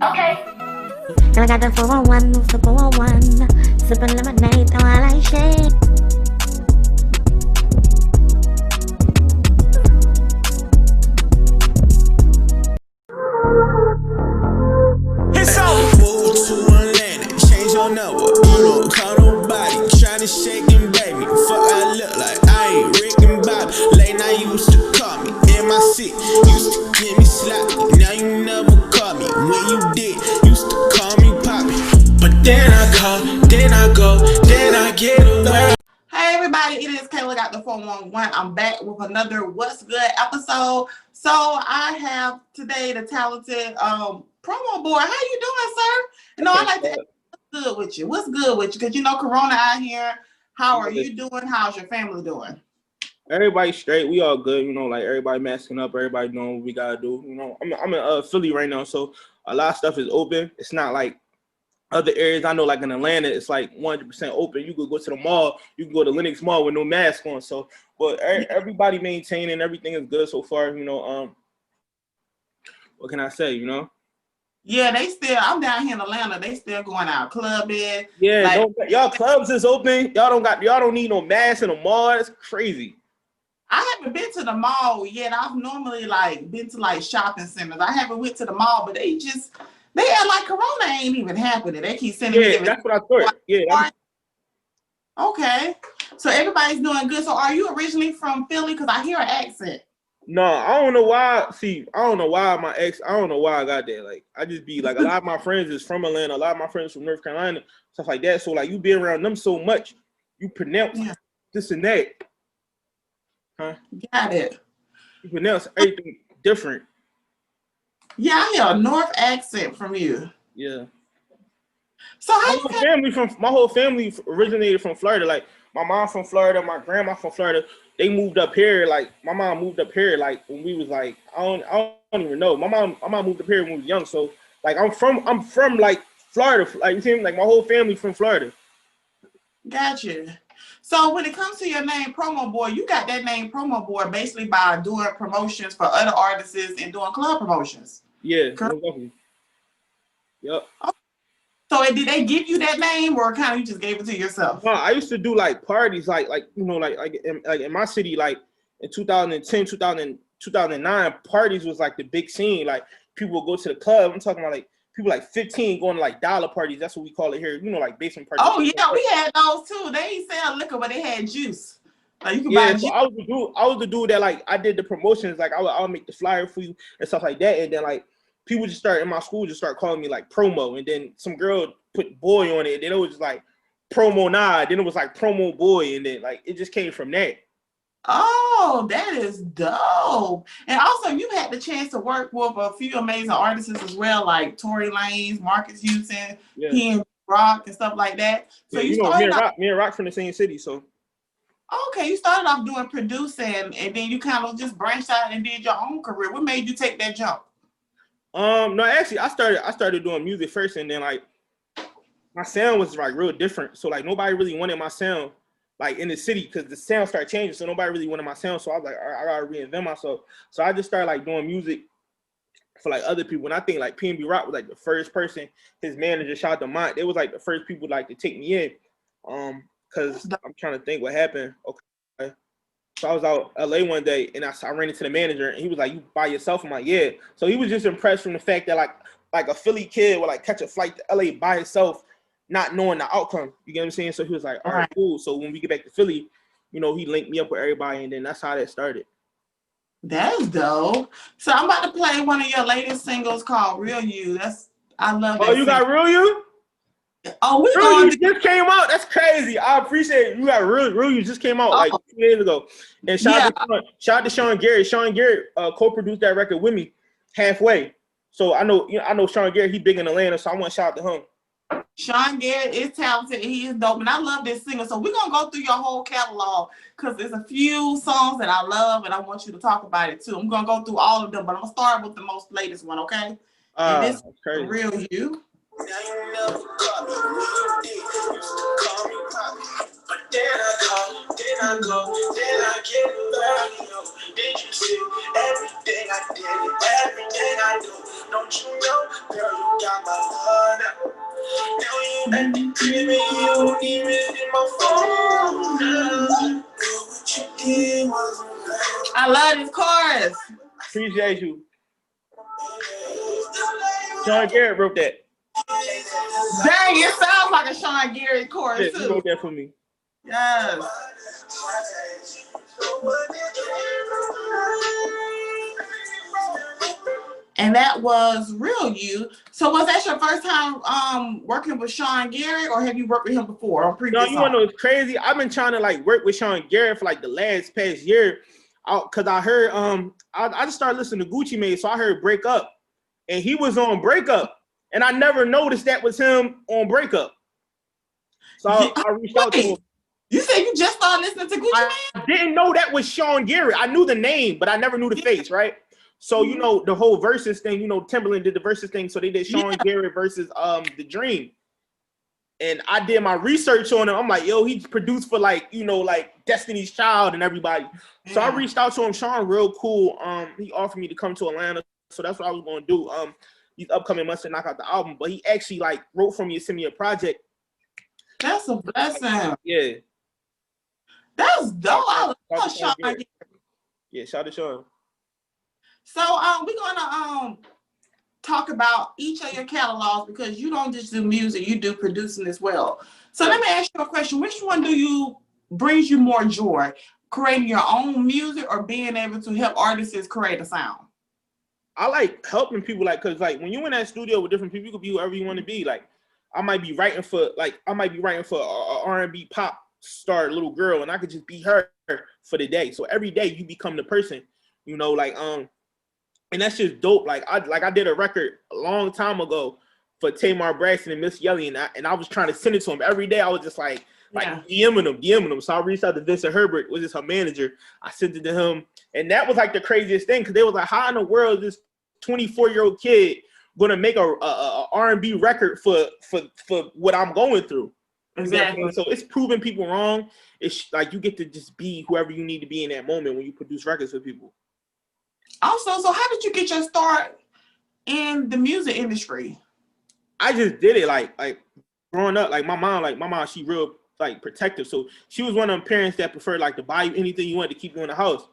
Okay. And I got the 401, move the 401. Sipping lemonade, though I like shade. It's over. Move to Atlanta, change your number. You don't call nobody, tryna shake and bake me. Fuck, I look like I ain't Rick and Bobby. Late night used to call me in my seat, used to give me sloppy. Now you never call me. When you did, used to call me Poppy. But then I call, then I go, then I get away. Hey everybody, it is Kayla got the 411. I'm back with another What's Good episode. So I have today the talented PromoBoi. How you doing, sir? You know, I like to ask what's good with you. What's good with you? Because you know Corona out here. How are you doing? How's your family doing? Everybody straight. We all good. You know, like everybody masking up. Everybody doing what we gotta do. You know, I'm in Philly right now, so a lot of stuff is open. It's not like other areas. I know, like in Atlanta, it's like 100% open. You could go to the mall. You can go to Lenox Mall with no mask on. So, but everybody maintaining. Everything is good so far. You know, what can I say? You know. Yeah, they still. I'm down here in Atlanta. They still going out clubbing. Yeah, like, y'all clubs is open. Y'all don't need no mask in the mall. That's crazy. I haven't been to the mall yet. I've normally like been to like shopping centers. I haven't went to the mall, but they act like Corona ain't even happening. They keep sending me. Yeah, that's what I thought. Yeah. Okay. So everybody's doing good. So are you originally from Philly? Because I hear an accent. No, I don't know why. See, I don't know why I don't know why I got there. Like, I just be like, a lot of my friends is from Atlanta. A lot of my friends from North Carolina, stuff like that. So like, you be around them so much, you pronounce this and that. Huh? Got it. You pronounce everything different. Yeah, I hear a North accent from you. Yeah. So how my whole family originated from Florida. Like, my mom from Florida, my grandma from Florida. They moved up here. Like, my mom moved up here. Like, when we was like, I don't even know. My mom moved up here when we was young. So like, I'm from like Florida. Like, you see me? Like, my whole family from Florida. Gotcha. So when it comes to your name, PromoBoi, you got that name PromoBoi basically by doing promotions for other artists and doing club promotions. Yeah, exactly. Yep. So did they give you that name, or kind of you just gave it to yourself? No, I used to do like parties, like you know, like in my city, like in 2010, 2009, parties was like the big scene. Like, people would go to the club. I'm talking about like people like 15 going to like dollar parties. That's what we call it here. You know, like basement parties. Oh yeah, we had those too. They ain't sell liquor, but they had juice. Like, you could buy juice. So I was the dude that like I did the promotions. Like, I would make the flyer for you and stuff like that. And then like people just start in my school just start calling me like Promo. And then some girl put boy on it. And then it was just like Promo Nah. Then it was like PromoBoi. And then like it just came from that. Oh, that is dope. And also, you had the chance to work with a few amazing artists as well, like Tory Lanez, Marcus Houston, PNB Rock, and stuff like that. So yeah, you started me and Rock from the same city. So okay, you started off doing producing, and then you kind of just branched out and did your own career. What made you take that jump? No, actually, I started doing music first, and then like my sound was like real different. So like nobody really wanted my sound like in the city because the sound started changing. So nobody really wanted my sound. So I was like, I gotta reinvent myself. So I just started like doing music for like other people. And I think like PNB Rock was like the first person. His manager, shout out to Mont. They was like the first people like to take me in. Because I'm trying to think what happened. Okay. So I was out LA one day and I ran into the manager and he was like, "You by yourself?" I'm like, "Yeah." So he was just impressed from the fact that like a Philly kid would like catch a flight to LA by himself, not knowing the outcome. You get what I'm saying? So he was like, "All right, cool." So when we get back to Philly, you know, he linked me up with everybody and then that's how that started. That's dope. So I'm about to play one of your latest singles called Real You. I love that. Oh, you got Real You? Oh, Real You just came out. That's crazy. I appreciate it. You got Real You just came out like 2 days ago. And shout out to Sean Garrett. Sean Garrett co-produced that record with me halfway. So I know Sean Garrett, he big in Atlanta, so I want to shout out to him. Sean Garrett is talented. He is dope. And I love this singer. So we're going to go through your whole catalog because there's a few songs that I love and I want you to talk about it too. I'm going to go through all of them, but I'm going to start with the most latest one, okay? And this is Real You. Now you never call me when you did. Used to call me Poppy. But then I call, then I go, then I get back. Yo, did you see everything I did, everything I do? Don't you know, girl, you got my heart now. Now you at the crib and you don't even in my phone. Girl, what you did was right. I love this chorus. Appreciate you. Sean Garrett wrote that. Dang, it sounds like a Sean Garrett chorus Yeah, he too. wrote that for me. Yes. And that was Real You. So was that your first time working with Sean Garrett, or have you worked with him before on previous No, you want to know what's crazy? I've been trying to like work with Sean Garrett for like the past year, cause I heard I just started listening to Gucci Mane, so I heard Break Up, and he was on Break Up, and I never noticed that was him on Break Up. So I reached out to him. You said you just started listening to Gucci Mane? I didn't know that was Sean Garrett. I knew the name, but I never knew the face, right? So you know the whole versus thing. You know Timberland did the versus thing, so they did Sean Garrett versus The Dream. And I did my research on him. I'm like, yo, he's produced for like, you know, like Destiny's Child and everybody. So I reached out to him. Sean, real cool. He offered me to come to Atlanta, so that's what I was gonna do. These upcoming months to knock out the album. But he actually like wrote for me and sent me a project. That's a blessing. Yeah. That's dope. I love Sean Garrett. Yeah, shout out to Sean. So we're gonna talk about each of your catalogs, because you don't just do music, you do producing as well. So let me ask you a question. Which one brings you more joy? Creating your own music or being able to help artists create a sound? I like helping people, like, cause like when you in that studio with different people, you can be whoever you want to be. Like I might be writing for a R&B pop star little girl, and I could just be her for the day. So every day you become the person, you know, like and that's just dope. Like I did a record a long time ago for Tamar Braxton and Miss Yelly, and I was trying to send it to him every day. I was just like DMing him. So I reached out to Vincent Herbert, which is her manager. I sent it to him, and that was like the craziest thing, because they was like, how in the world is this 24-year-old kid gonna make a R&B record for what I'm going through? Exactly. So it's proving people wrong. It's like you get to just be whoever you need to be in that moment when you produce records for people. Also, so how did you get your start in the music industry? I just did it like growing up. Like my mom, she real like protective. So she was one of them parents that preferred like to buy you anything you wanted to keep you in the house.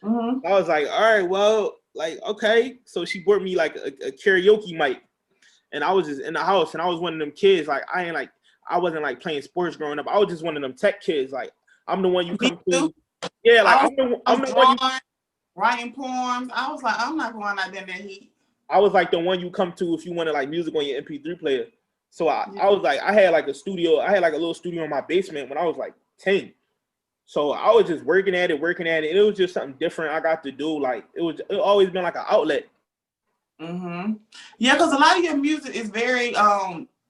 I was like, all right, well, like, okay. So she bought me like a karaoke mic, and I was just in the house, and I was one of them kids. Like I wasn't like playing sports growing up. I was just one of them tech kids. Like I'm the one you come to. Yeah, like I'm the one you writing poems. I was like, I'm not going out there in that heat. I was like the one you come to if you wanted like music on your MP3 player. So I was like, I had like a little studio in my basement when I was like 10. So I was just working at it. It was just something different I got to do. Like it always been like an outlet. Yeah, because a lot of your music is very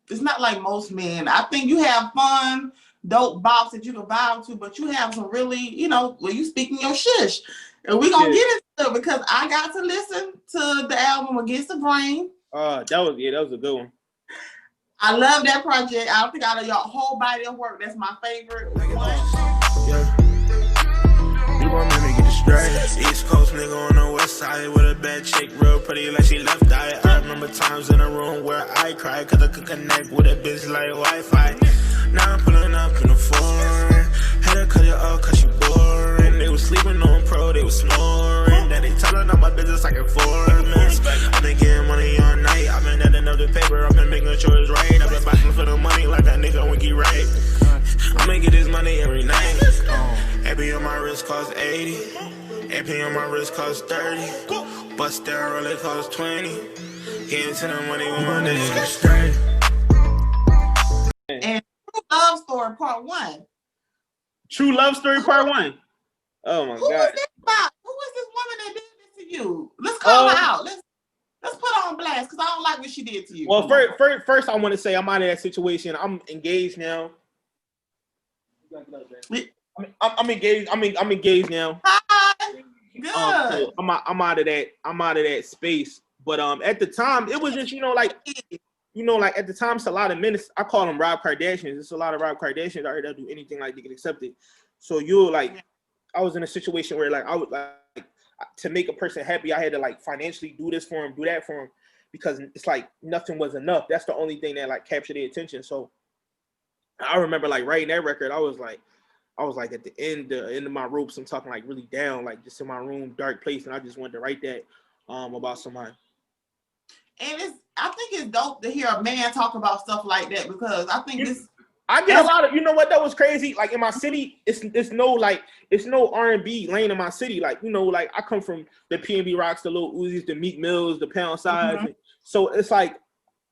it's not like most men. I think you have fun, dope bops that you can vibe to, but you have some really, you know, where you speaking your shush. And we're gonna get into it, because I got to listen to the album Against the Brain. That was a good one. I love that project. I think out of your whole body of work, that's my favorite one. Yeah. You want me to get straight? East Coast nigga on the west side with a bad chick, real pretty like she left eye. I remember times in a room where I cried cause I could connect with a bitch like Wi-Fi. Now I'm pulling up in a foreign. Had to cut it off cause she boring. They was sleeping on pro, they was snoring. Then they telling up my business like informants. I've been getting money all night. I've been adding up the paper. I've been making sure it's right. I've been battling for the money like that nigga Winky right. I'ma get this money every night. AP on my wrist cost 80. AP on my wrist cost 30. But still really cost 20. Get into the money with my niggas straight. And True Love Story Part 1. True Love Story Part 1. Oh my God. Who was this about? Who was this woman that did this to you? Let's call her out. Let's put her on blast, because I don't like what she did to you. Well, first I want to say I'm out of that situation. I'm engaged now. I'm engaged. I'm engaged now. Hi. Good. So I'm out of that. I'm out of that space. But at the time, it was just, you know, like you know, like at the time, it's a lot of men. I call them Rob Kardashians. It's a lot of Rob Kardashians out here that do anything like they get accepted. So you like, I was in a situation where like I would like to make a person happy, I had to like financially do this for him, do that for him, because it's like nothing was enough. That's the only thing that like captured their attention. So I remember like writing that record. I was like at the end of my ropes. I'm talking like really down, like just in my room, dark place, and I just wanted to write that about somebody. And I think it's dope to hear a man talk about stuff like that, because I think I get a lot of, you know what, that was crazy. Like in my city, it's no R&B lane in my city. Like, you know, like I come from the PNB Rocks, the Lil Uzis, the Meek Mills, the Pound Sides. Mm-hmm. So it's like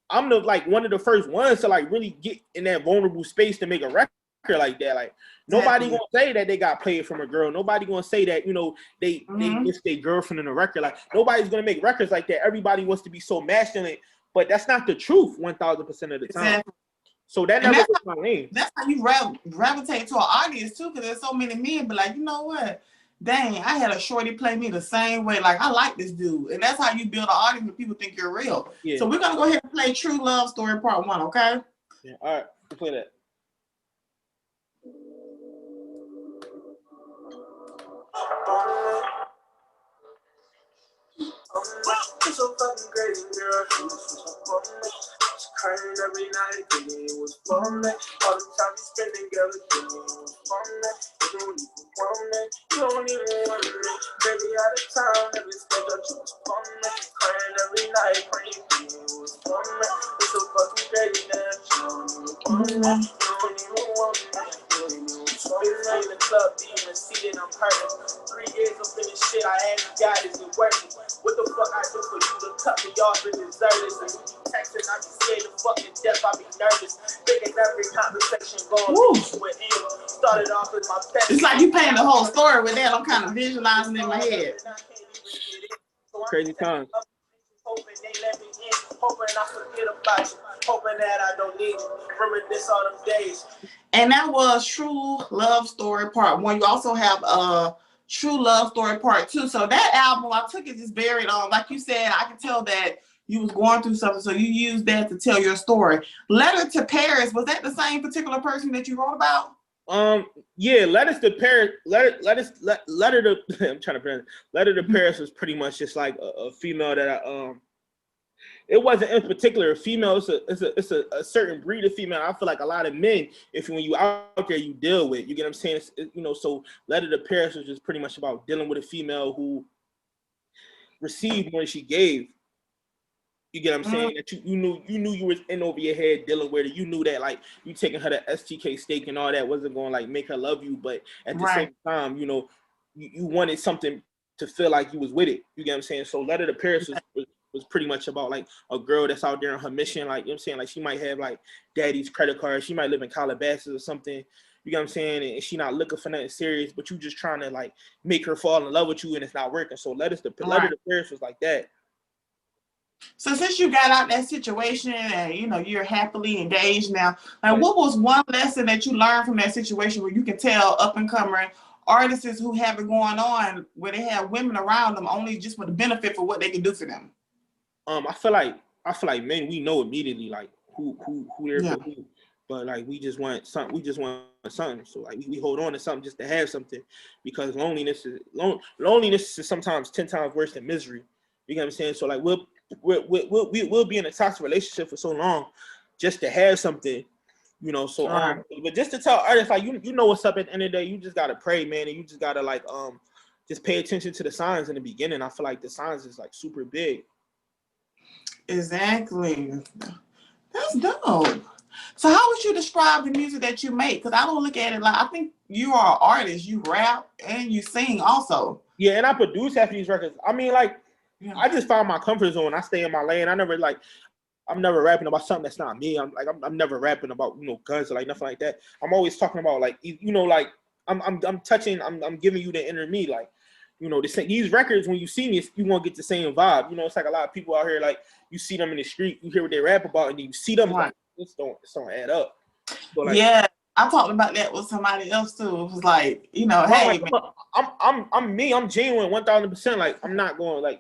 I'm one of the first ones to like really get in that vulnerable space to make a record like that. Like nobody gonna say that they got played from a girl. Nobody gonna say that, you know, they missed their girlfriend in a record. Like nobody's gonna make records like that. Everybody wants to be so masculine, but that's not the truth 1,000% of the time. Exactly. So that never was my name. That's how you gravitate to an audience too, because there's so many men be like, you know what? Dang, I had a shorty play me the same way. Like, I like this dude. And that's how you build an audience when people think you're real. Yeah. So we're going to go ahead and play True Love Story Part 1, okay? Yeah, all right. We'll play that. It's so fucking crazy, girl. It's crying every night, thinking it was for me. All the time we spend together, thinking it was for me. You don't even want me, you don't even want me. Baby, out of town, every step that you was for me. Crying every night, praying, thinking it was for me. It's so fucking crazy that you don't even want me. You don't even want me. Been in the club, even seated, I'm hurting. 3 years up in this shit, I ain't got it, it working. What the fuck I do for you to cut me off and desert this? And you be texting, I be scared of fucking death, I be nervous. Thinking every conversation going with him. Started off with my best. It's like you painting the whole story with that. I'm kind of visualizing in my head. Crazy times. Hoping they let me in, hoping I forget about you, hoping that I don't need you. Reminisce all them days. And that was True Love Story Part 1. You also have True Love Story Part 2. So that album, I took it just buried on. Like you said, I could tell that you was going through something, so you used that to tell your story. Letter to Paris, was that the same particular person that you wrote about? Yeah, Letter to Paris. Letter to I'm trying to pronounce it. Letter to Paris was pretty much just like a female that I it wasn't in particular a female. It's a certain breed of female. I feel like a lot of men, when you out there, you deal with. You get what I'm saying? You know, so Letter to Paris was just pretty much about dealing with a female who received more than she gave. You get what I'm saying? That you knew you was in over your head dealing with it. You knew that like you taking her to STK steak and all that wasn't going to like make her love you, but at the same time, you know, you wanted something to feel like you was with it. You get what I'm saying? So Letter to Paris was pretty much about like a girl that's out there on her mission. Like, you know what I'm saying? Like she might have like daddy's credit card. She might live in Calabasas or something. You get what I'm saying? And she not looking for nothing serious, but you just trying to like make her fall in love with you and it's not working. So Letter to Paris was like that. So since you got out that situation and you know you're happily engaged now, like what was one lesson that you learned from that situation where you can tell up and coming artists who have it going on where they have women around them only just for the benefit for what they can do for them? I feel like men, we know immediately like who they're for who, but like we just want something. So like we hold on to something just to have something, because loneliness is sometimes 10 times worse than misery. You get what I'm saying? So like we'll be in a toxic relationship for so long just to have something, you know. So but just to tell artists like you know what's up at the end of the day, you just gotta pray, man, and you just gotta like just pay attention to the signs in the beginning. I feel like the signs is like super big. Exactly. That's dope. So how would you describe the music that you make? Because I don't look at it like, I think you are an artist. You rap and you sing also. Yeah, and I produce half of these records. I mean, like, I just found my comfort zone. I stay in my lane. I'm never rapping about something that's not me. I'm never rapping about, you know, guns or like nothing like that. I'm always talking about like, you know, like I'm giving you the inner me. Like, you know, these records, when you see me, you won't get the same vibe. You know, it's like a lot of people out here, like you see them in the street, you hear what they rap about, and then you see them, like, this don't add up. So, like, yeah, I talked about that with somebody else too. It was like, you know, Bro, hey, like, man. I'm me. I'm genuine 1000%. Like I'm not going like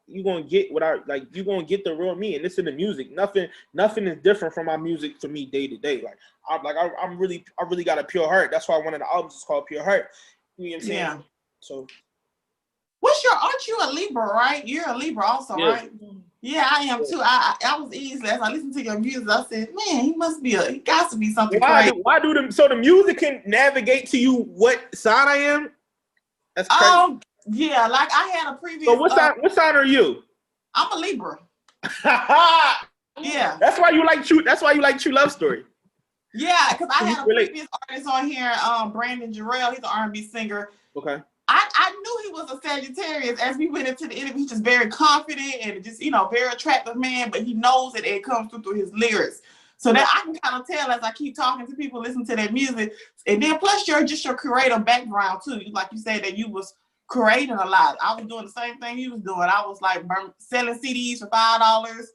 you gonna get what I like. You gonna get the real me, and this is the music. Nothing is different from my music for me day to day. Like I really got a pure heart. That's why one of the albums is called Pure Heart. You know what I'm saying? Yeah. So Aren't you a Libra, right? You're a Libra also, yeah. right? Yeah, I am too. I was easy as I listened to your music. I said, man, he got to be something crazy. So the music can navigate to you what sign I am? That's crazy. Yeah, like I had a previous. So what sign are you? I'm a Libra. Yeah. That's why you like True Love Story. Yeah, because I had a previous artist on here, Brandon Jarrell. He's an R&B singer. Okay. I knew he was a Sagittarius. As we went into the interview, he's just very confident and just, you know, very attractive man, but he knows it and it comes through his lyrics. So that I can kind of tell as I keep talking to people, listen to their music. And then plus your creative background too. Like you said that you was creating a lot. I was doing the same thing you was doing. I was like selling CDs for $5.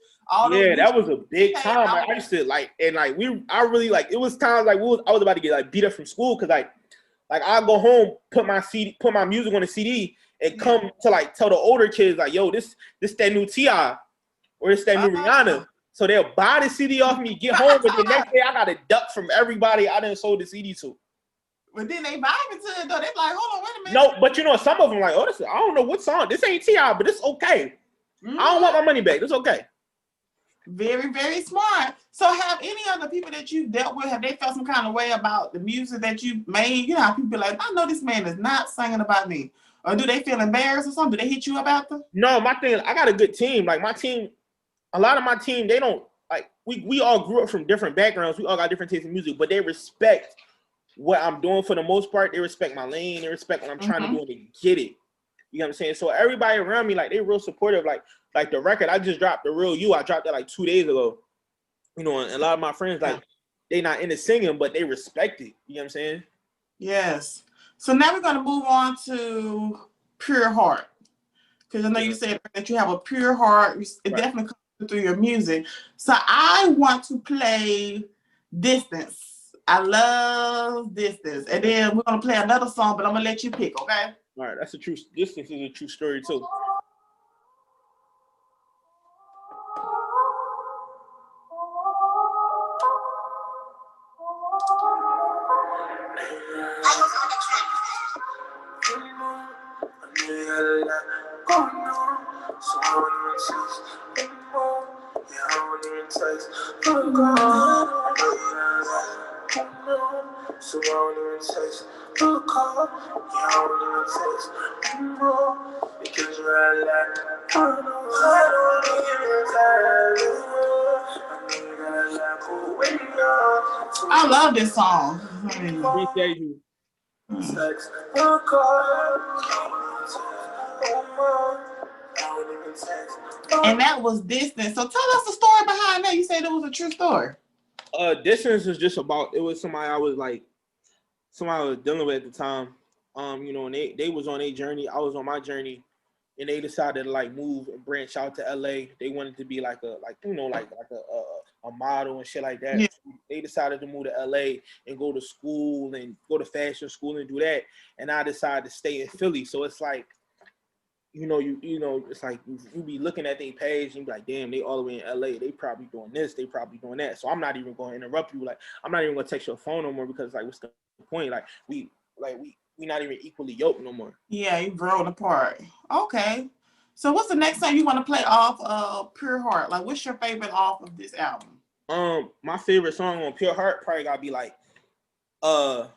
Yeah, that was a big time. Like, I used to like, and like I really like. It was times like I was about to get like beat up from school because like I go home, put my music on the CD, and come to like tell the older kids like, yo, this that new T.I. or this that new Rihanna. So they'll buy the CD off me, get home, but the next day I got a duck from everybody I didn't sold the CD to. But then they vibe to it though. They're like, hold on, wait a minute. No, but you know, some of them like, oh, I don't know what song. This ain't T.I., but it's okay. I don't want my money back. It's okay. Very, very smart. So have any other people that you've dealt with, have they felt some kind of way about the music that you made? You know how people be like, I know this man is not singing about me. Or do they feel embarrassed or something? Do they hit you up after? No, my thing, I got a good team. Like my team, a lot of my team, they don't, like, we all grew up from different backgrounds. We all got different tastes in music, but they respect what I'm doing for the most part. They respect my lane. They respect what I'm trying to do and they get it. You know what I'm saying? So everybody around me, like, they real supportive. Like the record I just dropped, The Real You, I dropped that like 2 days ago. You know, and a lot of my friends, like, they not into singing, but they respect it. You know what I'm saying? Yes. So now we're going to move on to Pure Heart. Because I know you said that you have a pure heart. It definitely comes through your music. So I want to play Distance. I love Distance. And then we're going to play another song, but I'm going to let you pick, okay? All right, Distance is a true story, too. I love this song. Appreciate you. And that was Distance. So tell us the story behind that. You said it was a true story. Distance is just about, it was somebody I was dealing with at the time. You know, and they was on their journey. I was on my journey, and they decided to like move and branch out to LA. They wanted to be like a model and shit like that. Yeah. They decided to move to LA and go to school and go to fashion school and do that. And I decided to stay in Philly. So it's like, you know, it's like you be looking at their page and you be like, damn, they all the way in LA. They probably doing this. They probably doing that. So I'm not even going to interrupt you. Like, I'm not even going to text your phone no more because like, what's the point? Like, we not even equally yoked no more. Yeah, you grown apart. Okay. So what's the next song you want to play off of Pure Heart? Like, what's your favorite off of this album? My favorite song on Pure Heart probably gotta be like, I'll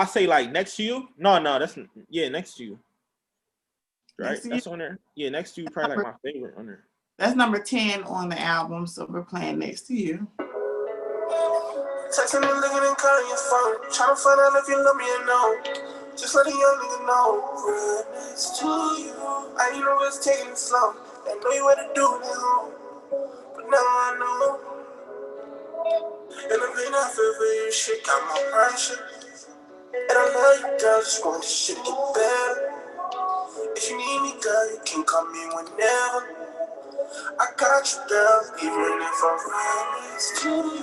say like Next to You. No, that's Next to You. Right, that's on there. Yeah, Next to You probably like my favorite on there. That's number 10 on the album, so we're playing Next to You. Texting and looking and calling your phone, trying to find out if you love me or no. Just let a young nigga know. Right next to you. I ain't always taking it slow. I know you what to do when you're home, but now I know. And the pain I feel for you, shit got my pressure. And I love you, girl, just want this shit to get better. If you need me, girl, you can call me whenever. I got you, girl, even if I'm right next to you.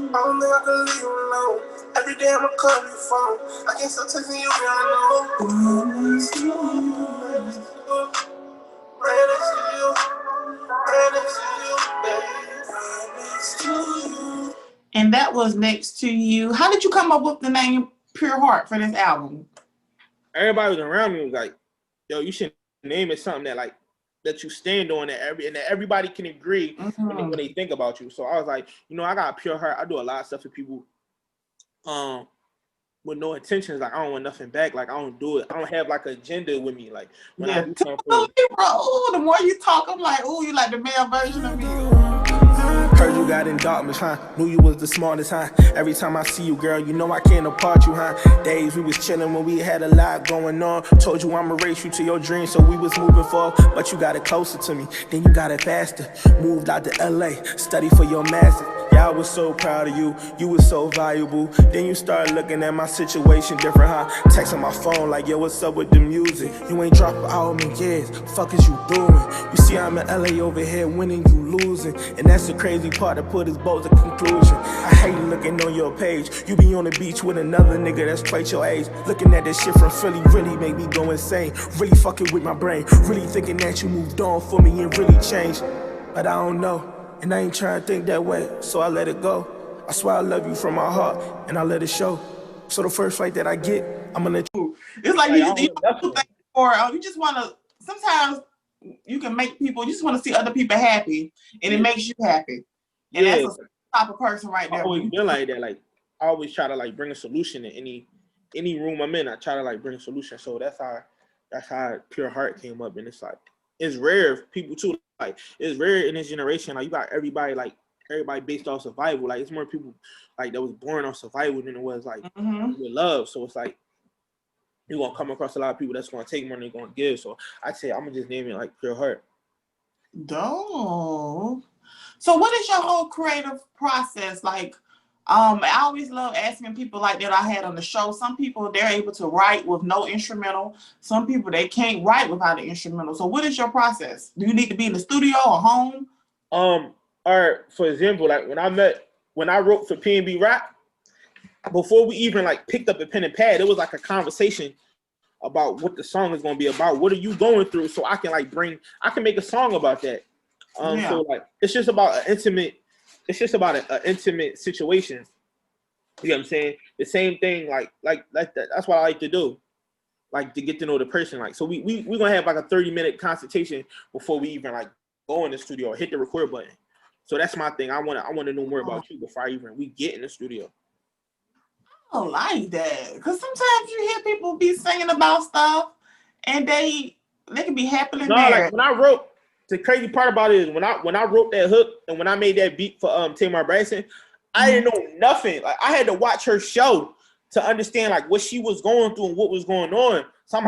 I don't think I can leave you alone. Every day I'ma call your phone. I can't stop texting you, girl, I know. Right next to you, right next to you, right next to you, right next to you, babe, right next to you. And that was Next to You. How did you come up with the name Pure Heart for this album? Everybody was around me was like, yo, you should name it something that like that you stand on and that everybody can agree when they think about you. So I was like, you know, I got a pure heart. I do a lot of stuff for people with no intentions. Like I don't want nothing back. Like I don't do it. I don't have like an agenda with me. Like when I do something for the more you talk, I'm like, oh, you like the male version of me. Heard you got in darkness, huh? Knew you was the smartest, huh? Every time I see you, girl, you know I can't apart you, huh? Days we was chilling when we had a lot going on. Told you I'ma race you to your dreams, so we was moving forward. But you got it closer to me, then you got it faster. Moved out to LA, study for your master's. Yeah, I was so proud of you. You was so valuable. Then you started looking at my situation different, huh? Texting my phone like, yo, what's up with the music? You ain't dropped an album in years. Fuck is you doing? You see, I'm in LA over here winning, you losing. And that's the crazy part that put us both to conclusion. I hate looking on your page. You be on the beach with another nigga that's twice your age. Looking at this shit from Philly really make me go insane. Really fucking with my brain. Really thinking that you moved on for me and really changed. But I don't know. And I ain't trying to think that way, so I let it go. I swear I love you from my heart, and I let it show. So the first flight that I get, I'm gonna let you. It's like you just want to, sometimes you can make people, you just want to see other people happy, and it makes you happy. And that's a type of person right there. I always been like that. Like, I always try to like bring a solution in any room I'm in. I try to like bring a solution. So that's how Pure Heart came up. And it's like, it's rare if people too. Like it's rare in this generation. Like you got everybody based off survival. Like it's more people like that was born on survival than it was like with love. So it's like you're gonna come across a lot of people that's gonna take more than they're gonna give. So I'd say I'm gonna just name it like Pure Heart. Dope. So what is your whole creative process like? I always love asking people like that I had on the show. Some people, they're able to write with no instrumental. Some people, they can't write without an instrumental. So what is your process? Do you need to be in the studio or home? Or for example, like when I wrote for PNB Rock, before we even like picked up a pen and pad, it was like a conversation about what the song is going to be about. What are you going through? So I can like I can make a song about that. So like, it's just about an intimate situation. You know what I'm saying? The same thing, like that. That's what I like to do, like to get to know the person. Like, so we gonna have like a 30-minute consultation before we even like go in the studio or hit the record button. So that's my thing. I want to know more about you before we get in the studio. I don't like that, because sometimes you hear people be singing about stuff and they can be happily married. Like when I wrote. The crazy part about it is when I wrote that hook and when I made that beat for Tamar Braxton, I didn't know nothing. Like I had to watch her show to understand like what she was going through and what was going on. So I'm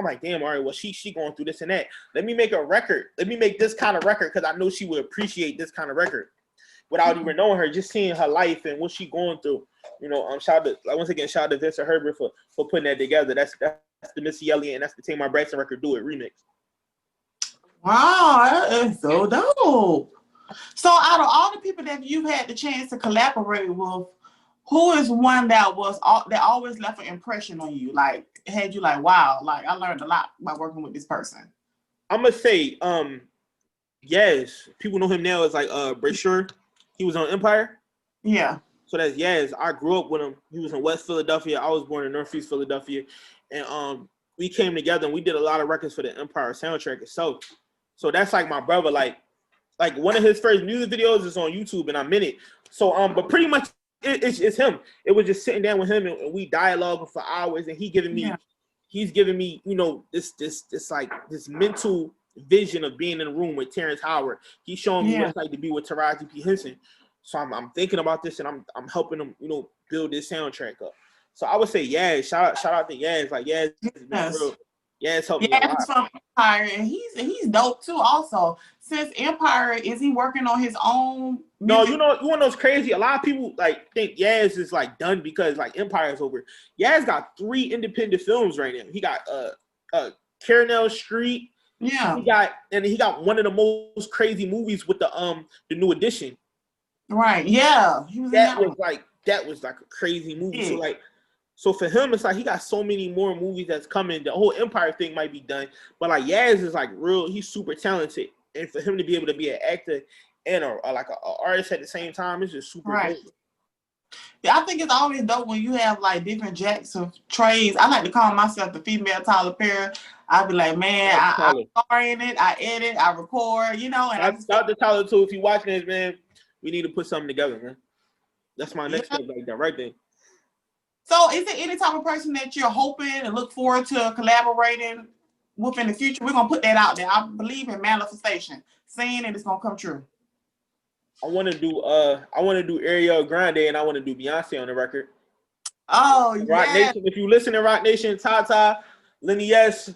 like, damn, all right, well she going through this and that. Let me make a record. Let me make this kind of record because I know she would appreciate this kind of record without even knowing her, just seeing her life and what she going through. You know, once again, shout out to Vincent Herbert for putting that together. That's the Missy Elliott and that's the Tamar Braxton record Do It remix. Wow, that is so dope. So out of all the people that you've had the chance to collaborate with, who is one that always left an impression on you? Like had you like, wow, like I learned a lot by working with this person. I'm gonna say, Yaz. People know him now as like Brasher. He was on Empire. Yeah. So that's Yaz. I grew up with him. He was in West Philadelphia. I was born in Northeast Philadelphia, and we came together and we did a lot of records for the Empire soundtrack itself. So that's like my brother. Like one of his first music videos is on YouTube, and I'm in it. So but pretty much it's him. It was just sitting down with him, and we dialoguing for hours, and he's giving me, you know, this mental vision of being in a room with Terrence Howard. He's showing me what it's like to be with Taraji P. Henson. So I'm thinking about this, and I'm helping him, you know, build this soundtrack up. So I would say Yaz. Shout out to Yaz. Like Yaz has been real. Yaz helped me a lot. From Empire, and he's dope too. Also, since Empire, is he working on his own music? No, you know what's crazy? A lot of people like think Yaz is like done because like Empire is over. Yaz got 3 independent films right now. He got Carnell Street. Yeah. He got one of the most crazy movies with the New Edition. Right. Yeah. that was like a crazy movie. Yeah. So like, so for him, it's like he got so many more movies that's coming. The whole Empire thing might be done, but like Yaz is like real. He's super talented, and for him to be able to be an actor and a artist at the same time is just super Right. dope. Yeah, I think it's always dope when you have like different jacks of trades. I like to call myself the female Tyler Perry. I'd be like, man, I star in it, I edit, I record, you know. And I just Shout out to Tyler too. If you watching this, man, we need to put something together, man. That's my next step, like that right there. So is there any type of person that you're hoping and look forward to collaborating with in the future? We're gonna put that out there. I believe in manifestation, saying it is gonna come true. I want to do Ariel Grande and I want to do Beyonce on the record. Oh Rock yeah. Nation, if you listen to Rock Nation, Tata, Lenny S,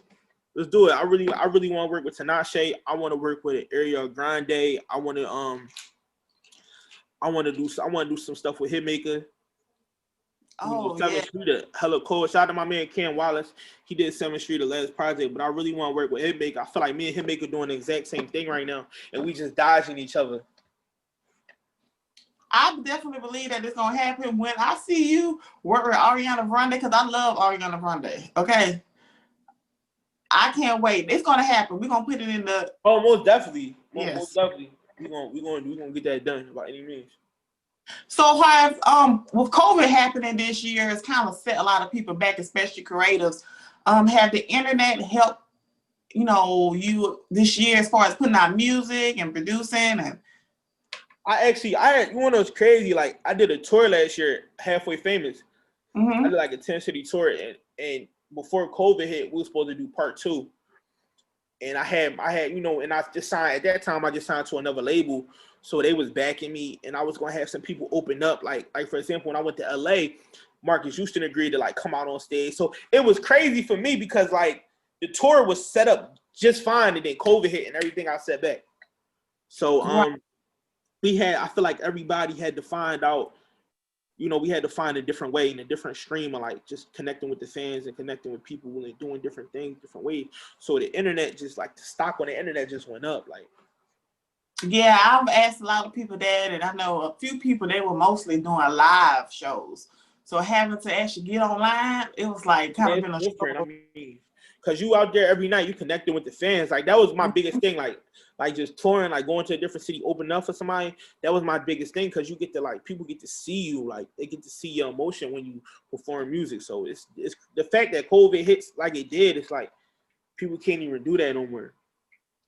let's do it. I really want to work with Tinashe. I want to work with Ariel Grande. I want to do some stuff with Hitmaker. Oh 7th yeah. Street, hella cool. Shout out to my man Ken Wallace. He did 7th Street, the last project, but I really want to work with Hitmaker. I feel like me and Hitmaker doing the exact same thing right now, and we just dodging each other. I definitely believe that it's gonna happen when I see you work with Ariana Grande, because I love Ariana Grande. Okay. I can't wait. It's gonna happen. We're gonna put it in the Most definitely. Yes. Most definitely. We're gonna get that done by any means. So have with COVID happening this year, it's kind of set a lot of people back, especially creatives. Have the internet helped, you this year as far as putting out music and producing? And you want to know what's crazy? Like I did a tour last year, Halfway Famous. I did like a 10-city tour, and before COVID hit, we were supposed to do part 2. And I had, and I just signed at that time. I just signed to another label, so they was backing me, and I was gonna have some people open up. Like for example, when I went to LA, Marcus Houston agreed to like come out on stage. So it was crazy for me because like the tour was set up just fine, and then COVID hit and everything got set back. So I feel like everybody had to find out, we had to find a different way and a different stream of like just connecting with the fans and connecting with people and doing different things, different ways. So the internet just like the stock on the internet just went up. Like, yeah, I've asked a lot of people that, and I know a few people, they were mostly doing live shows. So having to actually get online, it was like kind of been a different. I mean, because you out there every night, you connecting with the fans. Like that was my biggest thing. Like just touring, like going to a different city, opening up for somebody. That was my biggest thing because you get to like people get to see you, like they get to see your emotion when you perform music. So it's the fact that COVID hits like it did. It's like people can't even do that no more.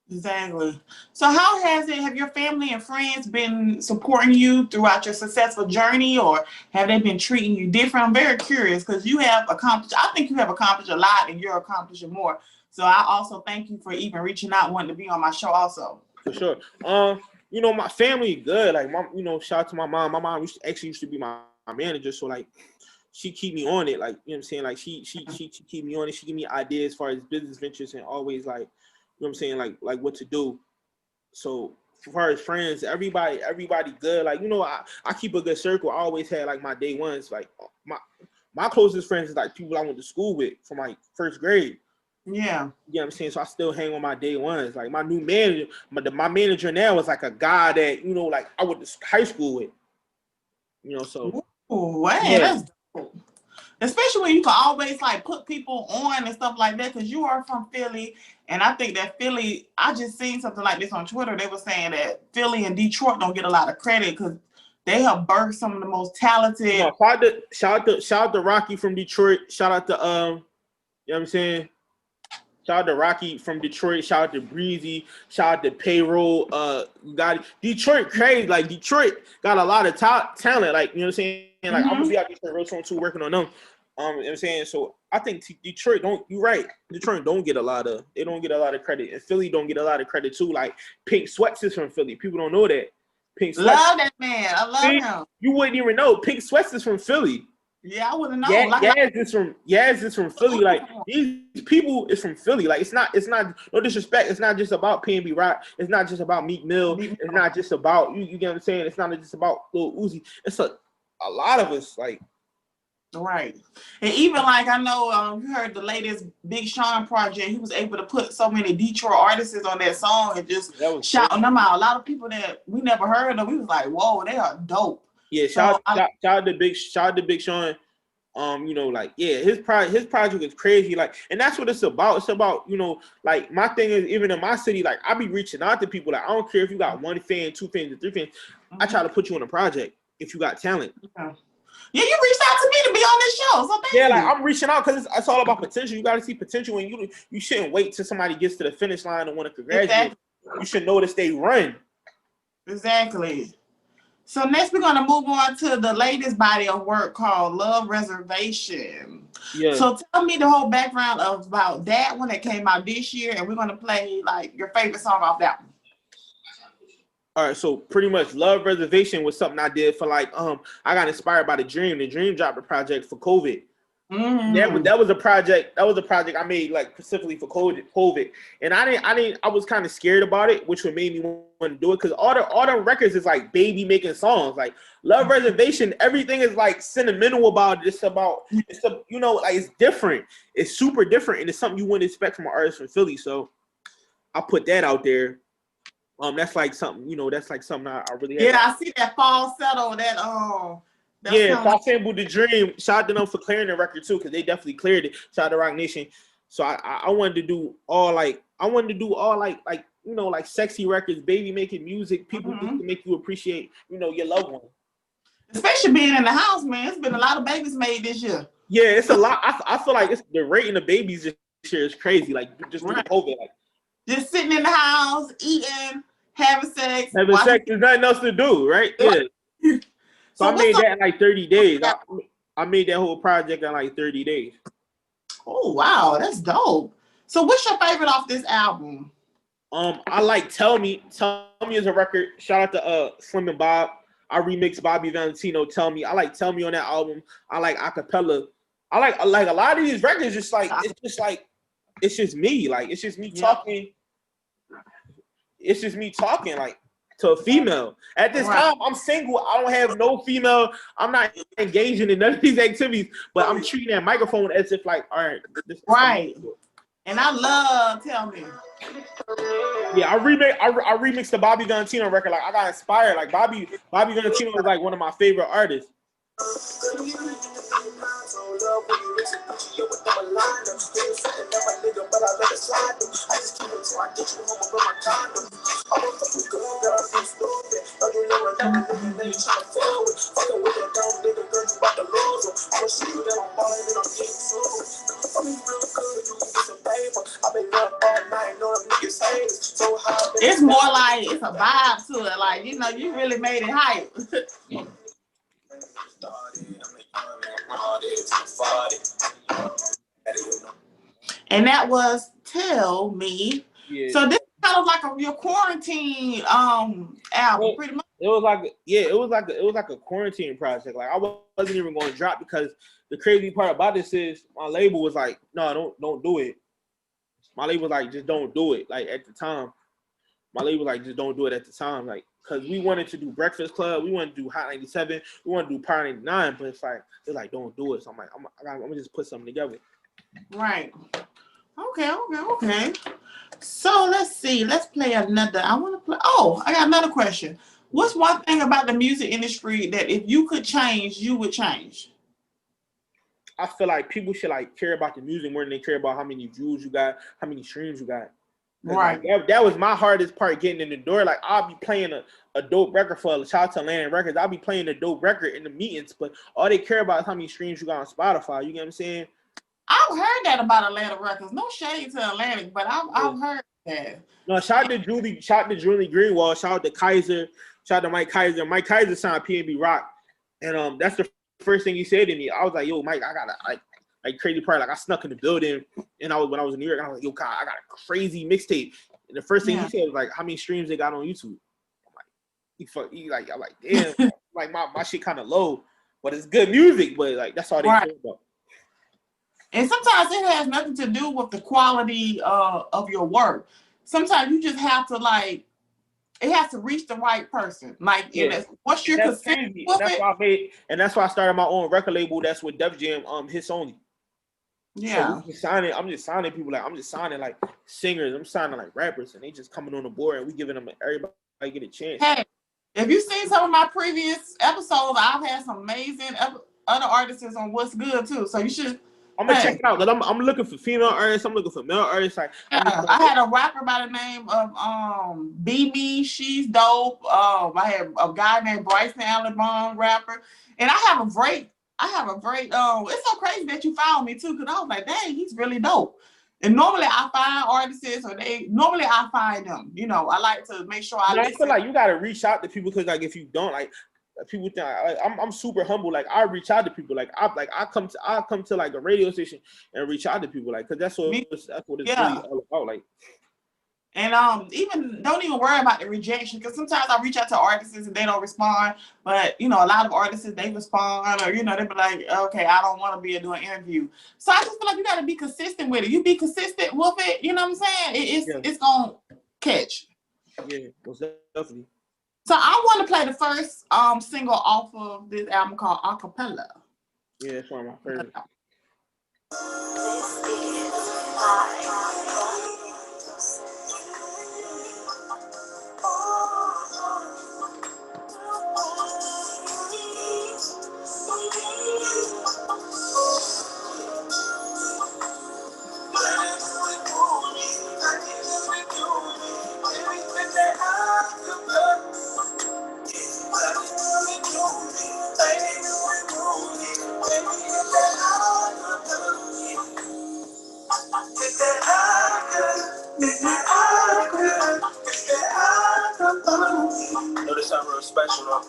Exactly. So how have your family and friends been supporting you throughout your successful journey, or have they been treating you different? I'm very curious because I think you have accomplished a lot and you're accomplishing more. So I also thank you for even reaching out, wanting to be on my show also. For sure. My family good. Like shout out to my mom. My mom used to be my manager. So like she keep me on it. Like, you know what I'm saying? Like she keep me on it. She give me ideas as far as business ventures and always like, you know what I'm saying, like what to do. So as far as friends, everybody good. Like, I keep a good circle. I always had like my day ones. Like my closest friends is like people I went to school with from like first grade. Yeah. You know what I'm saying? So I still hang on my day ones. Like my new manager, my manager now is like a guy that, like I went to high school with. So. Ooh, wow, yeah. That's dope. Especially when you can always like put people on and stuff like that, because you are from Philly, and I think that Philly, I just seen something like this on Twitter. They were saying that Philly and Detroit don't get a lot of credit because they have birthed some of the most talented. Shout out to Rocky from Detroit. Shout out to you know what I'm saying? Shout out to Rocky from Detroit. Shout out to Breezy. Shout out to Payroll. Got Detroit crazy. Like Detroit got a lot of talent. Like, you know what I'm saying? Like I'm gonna be out Detroit real soon too, working on them. You know what I'm saying? So I think Detroit you're right. Detroit don't get a lot of credit, and Philly don't get a lot of credit too. Like Pink Sweats is from Philly. People don't know that. Pink Sweats. Love that man. I love him. You wouldn't even know. Pink Sweats is from Philly. Yeah, I wouldn't know. Yaz is from Philly. Like these people is from Philly. Like it's not no disrespect. It's not just about PNB Rock. It's not just about Meek Mill. It's not just about you get what I'm saying? It's not just about Lil Uzi. It's a lot of us, like. Right. And even like I know you heard the latest Big Sean project. He was able to put so many Detroit artists on that song and just shouting them out. A lot of people that we never heard of, we was like, whoa, they are dope. Yeah, So shout out to Big Sean. You know, like, yeah, his project is crazy. Like, and that's what it's about. It's about, you know, like, my thing is, even in my city, like, I be reaching out to people. Like, I don't care if you got 1 fan, 2 fans, or 3 fans. I try to put you on a project if you got talent. yeah, you reached out to me to be on this show. So thank you. Like, I'm reaching out because it's all about potential. You got to see potential, and you shouldn't wait till somebody gets to the finish line and want to congratulate. Exactly. You should notice they run. Exactly. So next we're gonna move on to the latest body of work called Love Reservation. Yeah. So tell me the whole background about that one that came out this year, and we're gonna play like your favorite song off that one. All right, so pretty much Love Reservation was something I did for like I got inspired by The Dream. The Dream dropped a project for COVID. That was a project I made like specifically for COVID. And I was kind of scared about it, which would make me want to do it because all the records is like baby making songs. Like Love Reservation, everything is like sentimental about it. It's you know, like it's different. It's super different, and it's something you wouldn't expect from an artist from Philly. So I put that out there. That's like something, you know, that's like something I really had. I see that falsetto, I sampled The Dream. Shout out to them for clearing the record too, because they definitely cleared it. Shout out to Rock Nation. So I wanted to do all like you know, like sexy records, baby making music, people just to make you appreciate, you know, your loved one. Especially being in the house, man. It's been a lot of babies made this year. Yeah, it's a lot. I feel like the rating of babies this year is crazy. Like just through COVID, like just sitting in the house, eating, having sex. There's nothing else to do, right? Yeah. So I made that in like 30 days. I made that whole project in like 30 days. Oh, wow. That's dope. So what's your favorite off this album? I like Tell Me. Tell Me is a record. Shout out to Slim and Bob. I remixed Bobby Valentino, Tell Me. I like Tell Me on that album. I like Acapella. I like a lot of these records, it's just me. Like, it's just me talking. It's just me talking, like, to a female. At this time, I'm single. I don't have no female. I'm not engaging in none of these activities, but I'm treating that microphone as if like, all right. Right. And I love Tell Me. Yeah, I remixed the Bobby Valentino record. Like, I got inspired. Like, Bobby Valentino is like one of my favorite artists. It's more like it's a vibe to it. Like, you know, you really made it hype. And that was Tell Me. Yeah. So this is kind of like your quarantine album, pretty much. It was like a quarantine project. Like, I wasn't even going to drop because the crazy part about this is my label was like, no, don't do it. My label was like, just don't do it. Like, at the time, my label was like, just don't do it at the time. Like, because we wanted to do Breakfast Club, we wanted to do Hot 97, we wanted to do Power 99, but it's like, don't do it. So I'm like, I'm gonna just put something together. Right. Okay. So let's see. Let's play another. I got another question. What's one thing about the music industry that if you could change, you would change? I feel like people should like care about the music more than they care about how many views you got, how many streams you got. Right. Like, that was my hardest part, getting in the door. Like, I'll be playing a dope record for Shout Out to Atlantic Records. I'll be playing a dope record in the meetings, but all they care about is how many streams you got on Spotify. You get what I'm saying? I've heard that about Atlantic Records. No shade to Atlantic, but I've heard that. No, shout out to Julie Greenwald, shout out to Kaiser, shout out to Mike Kaiser. Mike Kaiser signed PNB Rock. And that's the first thing he said to me. I was like, yo, Mike, I got a like crazy part. Like, I snuck in the building, and when I was in New York, I was like, yo, Kai, I got a crazy mixtape. And the first thing he said was like, how many streams they got on YouTube? I'm like, damn, like my shit kind of low, but it's good music. But like, that's all they care about. And sometimes it has nothing to do with the quality of your work. Sometimes you just have to it has to reach the right person. Like, once you're consistent with it. That's why I started my own record label. That's with Def Jam, Hits Only. Yeah. So I'm just signing people. Like, I'm just signing like singers. I'm signing like rappers, and they just coming on the board, and we giving them everybody get a chance. Hey, If you've seen some of my previous episodes, I've had some amazing other artists on What's Good too. So you should. I'm gonna check it out. Cause I'm looking for female artists. I'm looking for male artists. Like I had a rapper by the name of BB. She's dope. I had a guy named Bryson Alabama rapper, and I have a great. It's so crazy that you found me too, because I was like, dang, he's really dope. And normally I find artists, or normally I find them. You know, I like to make sure I feel like you gotta reach out to people, because like if you don't, like people think I'm super humble. Like I reach out to people. Like I come to like a radio station and reach out to people. Like, cause that's what it's really all about. Like, and even don't even worry about the rejection, because sometimes I reach out to artists and they don't respond. But you know, a lot of artists, they respond, or you know, they be like, okay, I don't want to be doing an interview. So I just feel like you got to be consistent with it. You be consistent with it. You know what I'm saying? It's gonna catch. Yeah, most definitely. So I want to play the first single off of this album called Acapella. Yeah, it's one of my favorites. Know this sound real special though.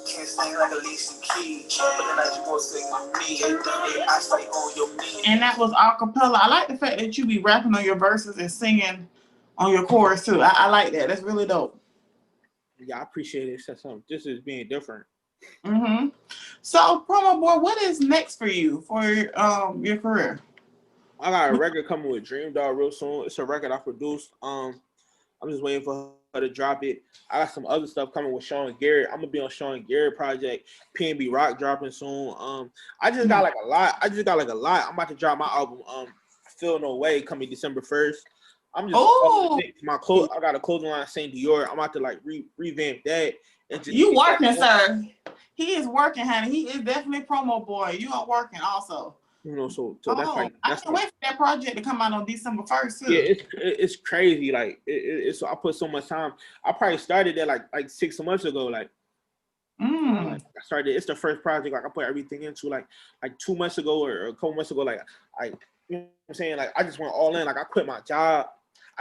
Can't sing like Alicia Keys, but the night you gonna sing with me, every day I stay on your knees. And that was acapella. I like the fact that you be rapping on your verses and singing on your chorus too. I like that. That's really dope. Yeah, I appreciate it. This is being different. Mm-hmm. So, PromoBoi, what is next for you for your career? I got a record coming with Dream Dog real soon. It's a record I produced. I'm just waiting for her to drop it. I got some other stuff coming with Sean Garrett. I'm gonna be on Sean Garrett project. PNB Rock dropping soon. I just got like a lot. I'm about to drop my album. Feel No Way coming December 1st. I'm just my clothes. I got a clothing line Saint Dior. I'm about to like revamp that. And just you working, sir? He is working, honey. He is definitely PromoBoi. You are working also. You know, so that's like I can't wait for that project to come out on December 1st too. Yeah, it's crazy. Like it's I put so much time. I probably started that like 6 months ago. Like, I started. It's the first project like I put everything into like 2 months ago or a couple months ago. Like you know what I'm saying? Like I just went all in. Like I quit my job.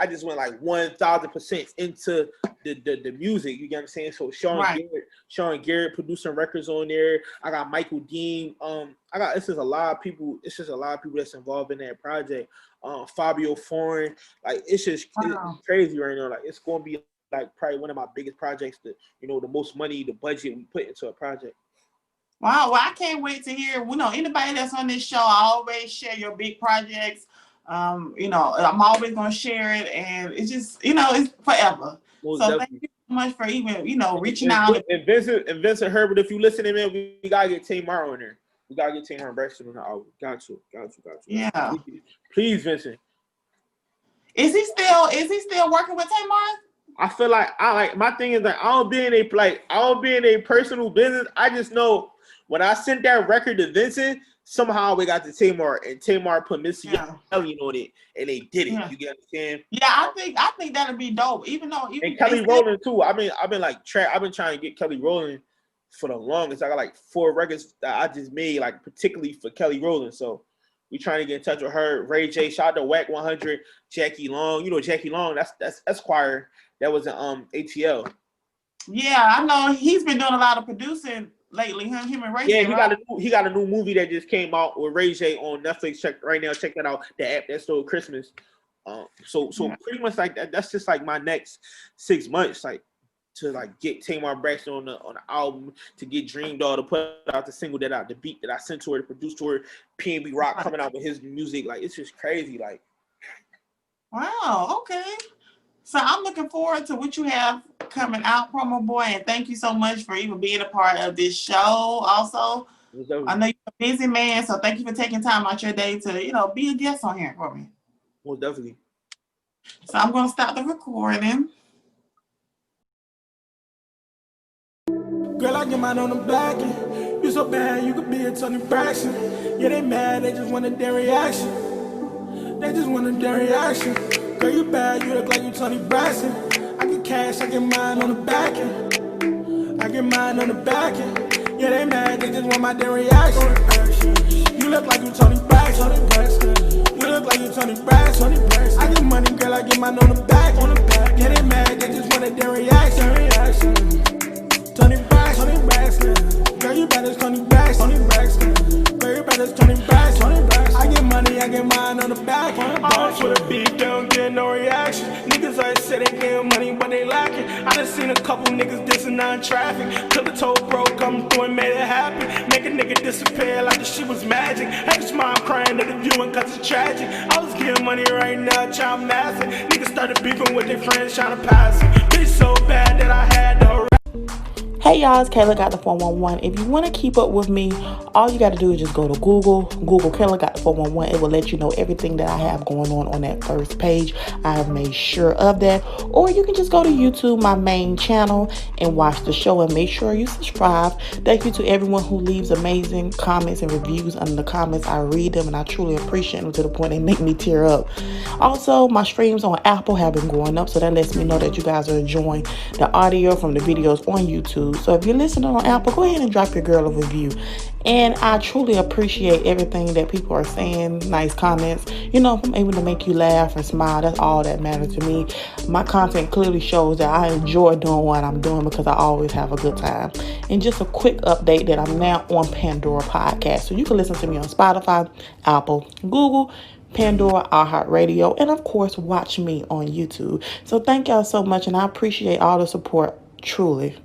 I just went like 1000% into the music. You get what I'm saying? So Sean Garrett producing records on there. I got Michael Dean. It's just a lot of people that's involved in that project. Fabio Foreign. Like it's just it's crazy right now. Like it's gonna be like probably one of my biggest projects. The most money, the budget we put into a project. Wow, well, I can't wait to hear. Anybody that's on this show, I always share your big projects. I'm always gonna share it, and it's just, it's forever. Most so definitely. Thank you so much for even, reaching out. And Vincent Herbert, if you listening, man, we gotta get Tamar on there. We gotta get Tamar Braxton on the album. Got to. Yeah. Please, Vincent. Is he still working with Tamar? I feel like my thing is like I don't be in a personal business. I just know when I sent that record to Vincent, somehow we got to Tamar, and Tamar put Missy Elliott on it, and they did it. You get what I'm saying? Yeah, I think that'd be dope. Even Kelly Rowland too. I've been trying to get Kelly Rowland for the longest. I got like 4 records that I just made like particularly for Kelly Rowland. So we trying to get in touch with her. Ray J, shout out to Whack 100, Jackie Long. Jackie Long. That's Esquire. That was an ATL. Yeah, I know he's been doing a lot of producing lately. Him and Ray J. Yeah, he got a new movie that just came out with Ray J on Netflix. Check that out. The app that stole Christmas. So pretty much like that. That's just like my next 6 months, like to like get Tamar Braxton on the album, to get Dream Doll to put out the single the beat that I sent to her, to produce to her. PNB Rock coming out with his music. Like it's just crazy. Like, wow. Okay. So I'm looking forward to what you have coming out, PromoBoi, and thank you so much for even being a part of this show. Also, I know you're a busy man, so thank you for taking time out your day to, be a guest on here for me. Most definitely. So I'm gonna stop the recording. Girl, I get mine on the back end. You so bad, you could be a Toni Braxton. Yeah, they mad, they just want their reaction. They just want their reaction. Girl, you bad, you look like you Toni Braxton. I get cash, I get mine on the back end. I get mine on the back end. Yeah, they mad, they just want their reaction. You look like you Toni Braxton. You look like you Toni Braxton. I get money, girl, I get mine on the back. Yeah, they mad, they just want their reaction. Toni Braxton, girl, you better Toni Braxton. Girl, you better Toni Braxton. I get money, I get mine on the back. I'm for the beat, don't get no reaction. Niggas always say they getting money, but they lacking. I done seen a couple niggas dissing on traffic. Till the toll broke, come through and made it happen. Make a nigga disappear like the shit was magic. Had to smile crying at the viewing cause it's tragic. I was getting money right now, child massive. Niggas started beefing with their friends trying to pass it. Bitch so bad that I had to. Hey y'all, it's Kayla got the 411. If you want to keep up with me, all you got to do is just go to Google Kayla got the 411. It will let you know everything that I have going on that first page. I have made sure of that. Or you can just go to YouTube, my main channel, and watch the show and make sure you subscribe. Thank you to everyone who leaves amazing comments and reviews under the comments. I read them and I truly appreciate them to the point they make me tear up. Also, my streams on Apple have been going up, so that lets me know that you guys are enjoying the audio from the videos on YouTube. So if you're listening on Apple, go ahead and drop your girl a review. And I truly appreciate everything that people are saying, nice comments. You know, if I'm able to make you laugh and smile, that's all that matters to me. My content clearly shows that I enjoy doing what I'm doing because I always have a good time. And just a quick update that I'm now on Pandora Podcast. So you can listen to me on Spotify, Apple, Google, Pandora, iHeartRadio, and of course watch me on YouTube. So thank y'all so much, and I appreciate all the support, truly.